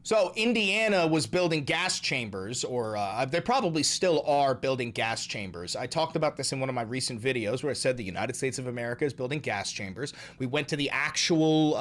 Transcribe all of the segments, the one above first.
So Indiana was building gas chambers, or they probably still are building gas chambers. I talked about this in one of my recent videos where I said the United States of America is building gas chambers. We went to the actual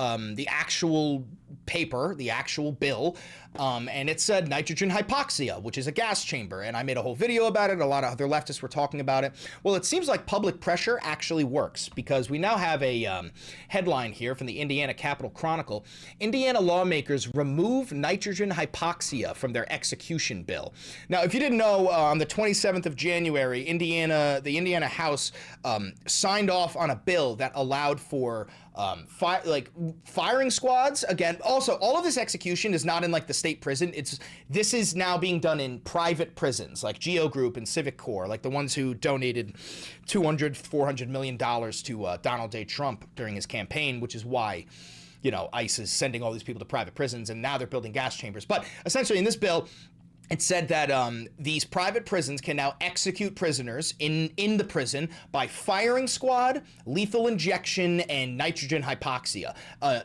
paper, the actual bill, and it said nitrogen hypoxia, which is a gas chamber. And I made a whole video about it. A lot of other leftists were talking about it. Well, it seems like public pressure actually works, because we now have a headline here from the Indiana Capital Chronicle. Indiana lawmakers remove nitrogen hypoxia from their execution bill. Now, if you didn't know, on the 27th of January, the Indiana House signed off on a bill that allowed for firing squads. Again, also, all of this execution is not in like the state prison. This is now being done in private prisons, like Geo Group and Civic Corps, like the ones who donated $400 million to Donald J. Trump during his campaign, which is why, you know, ICE is sending all these people to private prisons, and now they're building gas chambers. But essentially, in this bill, it said that these private prisons can now execute prisoners in the prison by firing squad, lethal injection, and nitrogen hypoxia.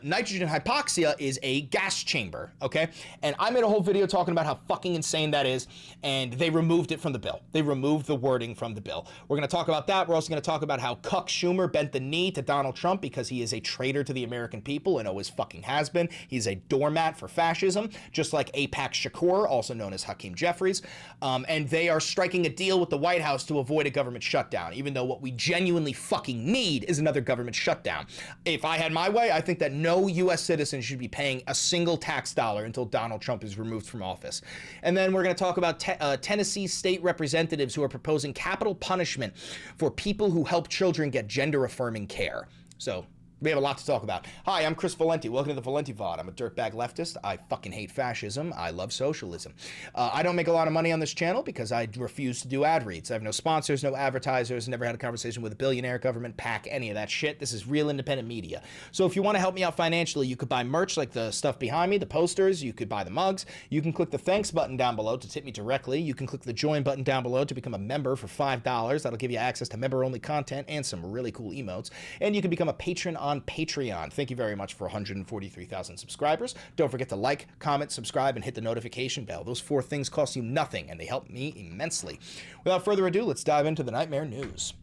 Nitrogen hypoxia is a gas chamber, okay? And I made a whole video talking about how fucking insane that is, and they removed it from the bill. They removed the wording from the bill. We're going to talk about that. We're also going to talk about how cuck Schumer bent the knee to Donald Trump because he is a traitor to the American people and always fucking has been. He's a doormat for fascism, just like Apac Shakur, also known as Hakeem Jeffries, and they are striking a deal with the White House to avoid a government shutdown, even though what we genuinely fucking need is another government shutdown. If I had my way, I think that no U.S. citizen should be paying a single tax dollar until Donald Trump is removed from office. And then we're going to talk about Tennessee state representatives who are proposing capital punishment for people who help children get gender-affirming care. So we have a lot to talk about. Hi, I'm Chris Valenti. Welcome to the Valenti VOD. I'm a dirtbag leftist. I fucking hate fascism. I love socialism. I don't make a lot of money on this channel because I refuse to do ad reads. I have no sponsors, no advertisers, never had a conversation with a billionaire, government, PAC, any of that shit. This is real independent media. So if you want to help me out financially, you could buy merch like the stuff behind me, the posters. You could buy the mugs. You can click the thanks button down below to tip me directly. You can click the join button down below to become a member for $5. That'll give you access to member-only content and some really cool emotes. And you can become a patron on Patreon. Thank you very much for 143,000 subscribers. Don't forget to like, comment, subscribe, and hit the notification bell. Those 4 things cost you nothing, and they help me immensely. Without further ado, let's dive into the nightmare news.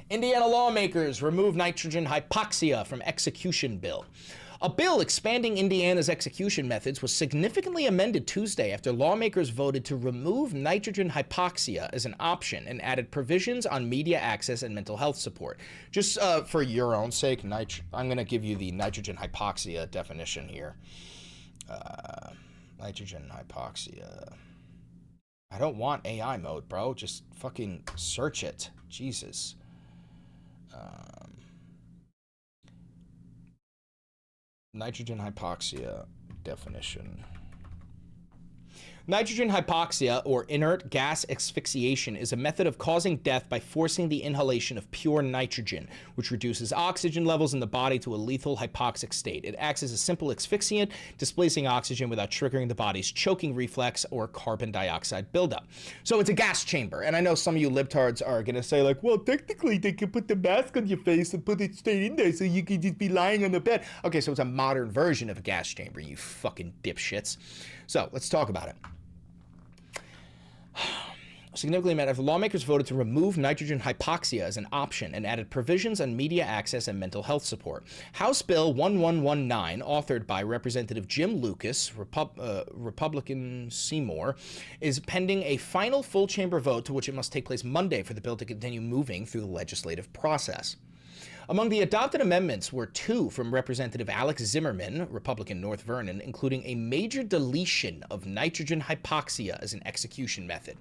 Indiana lawmakers remove nitrogen hypoxia from execution bill. A bill expanding Indiana's execution methods was significantly amended Tuesday after lawmakers voted to remove nitrogen hypoxia as an option and added provisions on media access and mental health support. Just for your own sake, I'm going to give you the nitrogen hypoxia definition here. Nitrogen hypoxia. I don't want AI mode, bro. Just fucking search it. Jesus. Nitrogen hypoxia definition. Nitrogen hypoxia, or inert gas asphyxiation, is a method of causing death by forcing the inhalation of pure nitrogen, which reduces oxygen levels in the body to a lethal hypoxic state. It acts as a simple asphyxiant, displacing oxygen without triggering the body's choking reflex or carbon dioxide buildup. So it's a gas chamber, and I know some of you libtards are going to say, like, well, technically they could put the mask on your face and put it straight in there so you could just be lying on the bed. Okay, so it's a modern version of a gas chamber, you fucking dipshits. So let's talk about it. Significantly amended, the lawmakers voted to remove nitrogen hypoxia as an option and added provisions on media access and mental health support. House Bill 1119, authored by Representative Jim Lucas, Republican Seymour, is pending a final full chamber vote, to which it must take place Monday for the bill to continue moving through the legislative process. Among the adopted amendments were 2 from Representative Alex Zimmerman, Republican North Vernon, including a major deletion of nitrogen hypoxia as an execution method.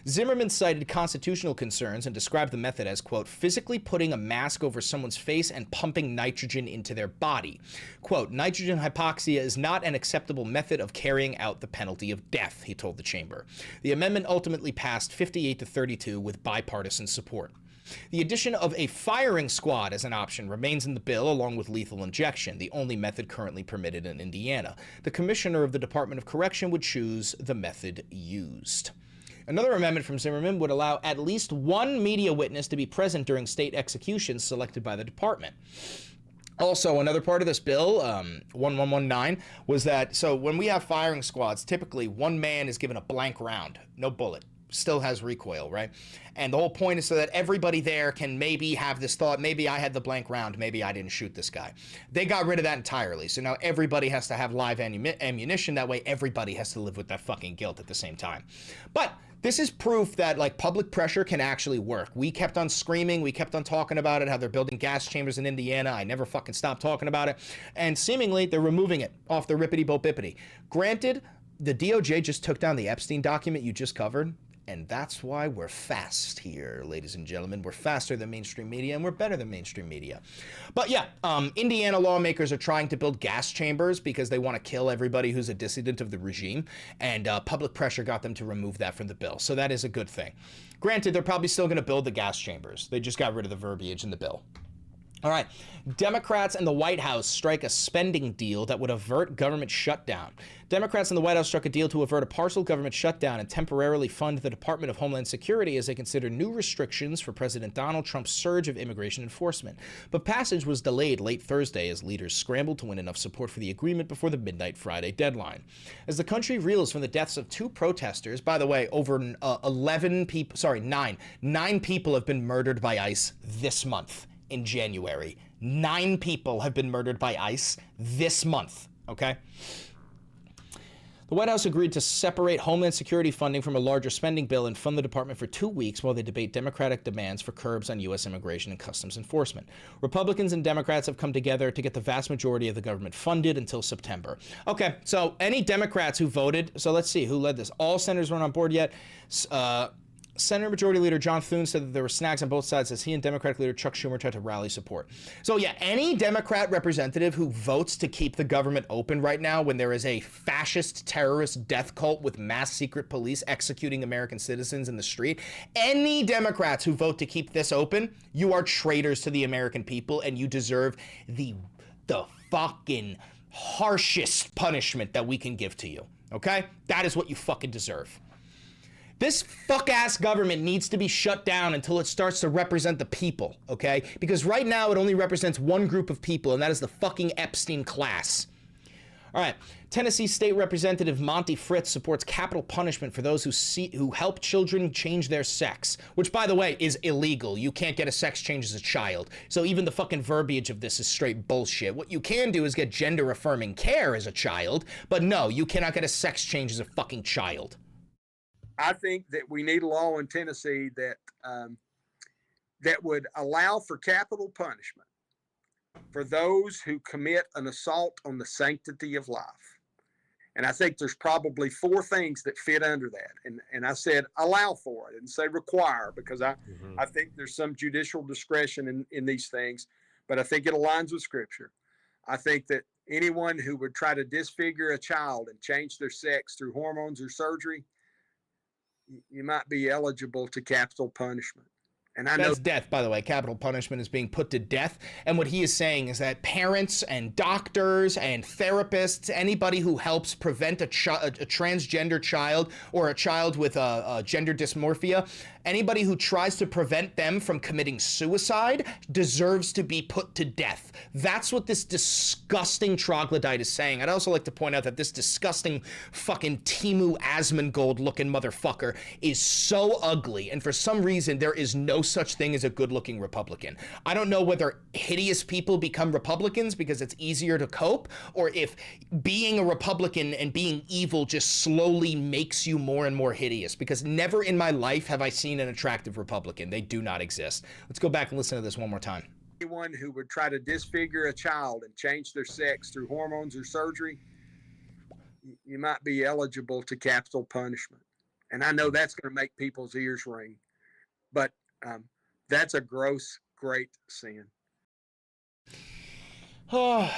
Zimmerman cited constitutional concerns and described the method as, quote, physically putting a mask over someone's face and pumping nitrogen into their body. Quote, nitrogen hypoxia is not an acceptable method of carrying out the penalty of death, he told the chamber. The amendment ultimately passed 58-32 with bipartisan support. The addition of a firing squad as an option remains in the bill, along with lethal injection, the only method currently permitted in Indiana. The commissioner of the Department of Correction would choose the method used. Another amendment from Zimmerman would allow at least 1 media witness to be present during state executions selected by the department. Also, another part of this bill, 1119, was that, so when we have firing squads, typically one man is given a blank round, no bullet, still has recoil, right? And the whole point is so that everybody there can maybe have this thought, maybe I had the blank round, maybe I didn't shoot this guy. They got rid of that entirely. So now everybody has to have live ammunition. That way everybody has to live with that fucking guilt at the same time. But this is proof that like public pressure can actually work. We kept on screaming, we kept on talking about it, how they're building gas chambers in Indiana. I never fucking stopped talking about it. And seemingly they're removing it off the rippity-bo-bippity. Granted, the DOJ just took down the Epstein document you just covered. And that's why we're fast here, ladies and gentlemen. We're faster than mainstream media, and we're better than mainstream media. But yeah, Indiana lawmakers are trying to build gas chambers because they want to kill everybody who's a dissident of the regime, and public pressure got them to remove that from the bill. So that is a good thing. Granted, they're probably still going to build the gas chambers. They just got rid of the verbiage in the bill. All right, Democrats and the White House strike a spending deal that would avert government shutdown. Democrats and the White House struck a deal to avert a partial government shutdown and temporarily fund the Department of Homeland Security as they consider new restrictions for President Donald Trump's surge of immigration enforcement. But passage was delayed late Thursday as leaders scrambled to win enough support for the agreement before the midnight Friday deadline. As the country reels from the deaths of 2 protesters, by the way, over 9 people have been murdered by ICE this month. In January, 9 people have been murdered by ICE this month, okay? The White House agreed to separate Homeland Security funding from a larger spending bill and fund the department for 2 weeks while they debate Democratic demands for curbs on U.S. immigration and customs enforcement. Republicans and Democrats have come together to get the vast majority of the government funded until September. Okay, so any Democrats who voted, so let's see, who led this? All senators weren't on board yet. Senate Majority Leader John Thune said that there were snags on both sides as he and Democratic Leader Chuck Schumer tried to rally support. So yeah, any Democrat representative who votes to keep the government open right now when there is a fascist terrorist death cult with mass secret police executing American citizens in the street, any Democrats who vote to keep this open, you are traitors to the American people and you deserve the fucking harshest punishment that we can give to you, okay? That is what you fucking deserve. This fuck-ass government needs to be shut down until it starts to represent the people, okay? Because right now it only represents one group of people, and that is the fucking Epstein class. All right, Tennessee State Representative Monty Fritz supports capital punishment for those who help children change their sex, which, by the way, is illegal. You can't get a sex change as a child. So even the fucking verbiage of this is straight bullshit. What you can do is get gender-affirming care as a child, but no, you cannot get a sex change as a fucking child. I think that we need a law in Tennessee that that would allow for capital punishment for those who commit an assault on the sanctity of life. And I think there's probably 4 things that fit under that. And I said allow for it and say require, because I think there's some judicial discretion in these things, but I think it aligns with Scripture. I think that anyone who would try to disfigure a child and change their sex through hormones or surgery, you might be eligible to capital punishment. And I know that's death, by the way. Capital punishment is being put to death. And what he is saying is that parents and doctors and therapists, anybody who helps prevent a transgender child or a child with a gender dysmorphia, anybody who tries to prevent them from committing suicide deserves to be put to death. That's what this disgusting troglodyte is saying. I'd also like to point out that this disgusting fucking Timu Asmongold looking motherfucker is so ugly. And for some reason, there is no such thing as a good-looking Republican. I don't know whether hideous people become Republicans because it's easier to cope, or if being a Republican and being evil just slowly makes you more and more hideous, because never in my life have I seen an attractive Republican. They do not exist. Let's go back and listen to this one more time. Anyone who would try to disfigure a child and change their sex through hormones or surgery, you might be eligible to capital punishment. And I know that's going to make people's ears ring, but that's a gross, great sin. Oh,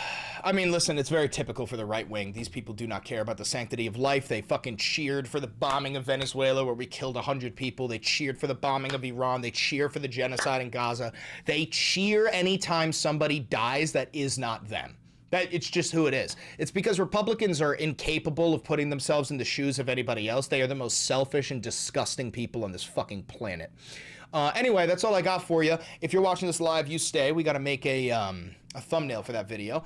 I mean, listen, it's very typical for the right wing. These people do not care about the sanctity of life. They fucking cheered for the bombing of Venezuela where we killed 100 people. They cheered for the bombing of Iran. They cheer for the genocide in Gaza. They cheer anytime somebody dies that is not them. It's just who it is. It's because Republicans are incapable of putting themselves in the shoes of anybody else. They are the most selfish and disgusting people on this fucking planet. Anyway, that's all I got for you. If you're watching this live, you stay. We got to make a a thumbnail for that video.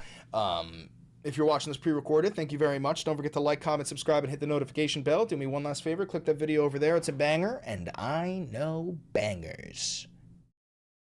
If you're watching this pre-recorded, thank you very much. Don't forget to like, comment, subscribe, and hit the notification bell. Do me one last favor, click that video over there. It's a banger, and I know bangers.